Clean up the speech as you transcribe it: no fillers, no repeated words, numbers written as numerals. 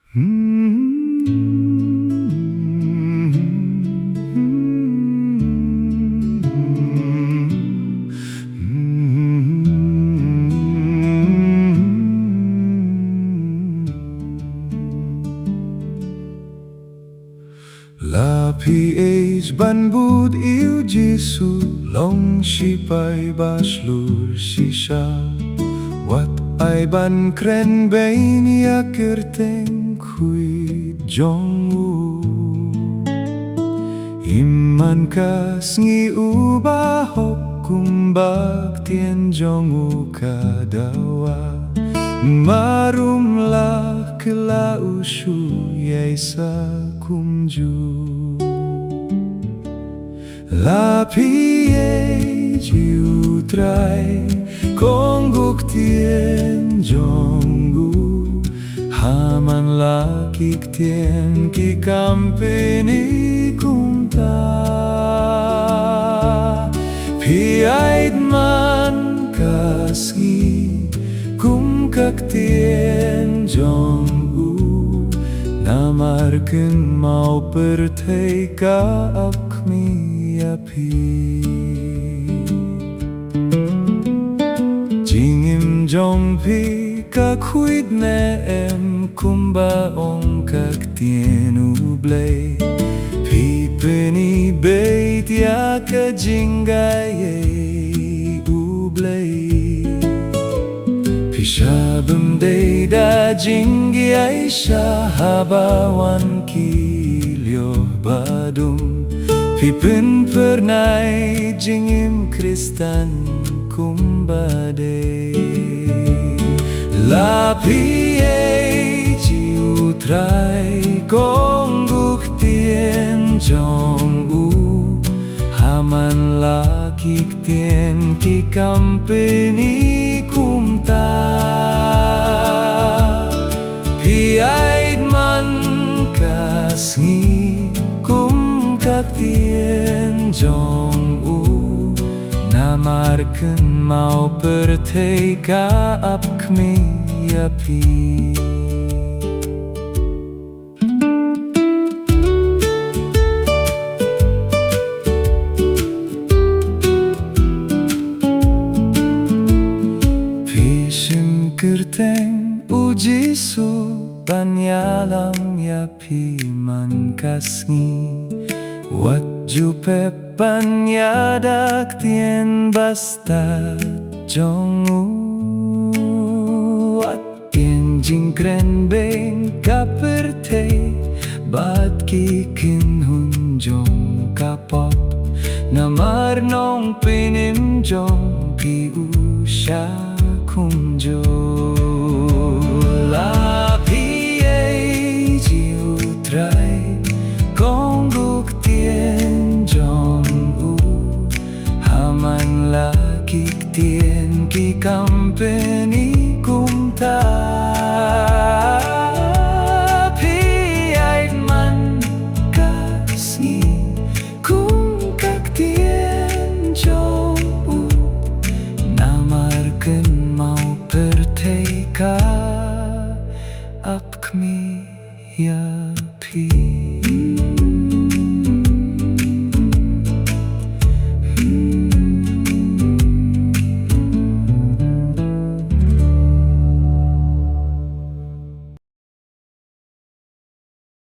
La PH ban bud yêu Giêsu long sipay baslur sisa wat ai ban kren bain ya kerteng kui jongu iman kas ngi uba hok kumbak tien jongu kadawa marumlah kela usu yaisa kumju la pie jiu trai konguk tien jongu haman la kik tien ki kampeni kumta piait man kasgi kum kak tien jongu namarken mau perteka akmi api jingim jong pi ka kuid ne em kumba ong kak tien ublay pi peni beit ya ka jingaye ublay pi shabam de da jingi aisha habawan kilyo badum Pipin pernai jingim kristan kumbade la pie jiu trai kongguk tien jongu haman la kik tien ki kampeni kumta piait man kasngi tien jongu namarken mau perteka apkmi api Pishim kerteng uji su banyalam yapi man kasngi Wat jupe panyadak tien basta jongu Wat tien jingkren ben kaperte Bat kikin hunjong kapop Namar nong pinim jong pi usya kumjo La pie jiu trai kongguk tien jongu haman la kik tien ki kampeni kumta piait man kasngi kum kak tien jongu namarken mau perteka apkmi yapi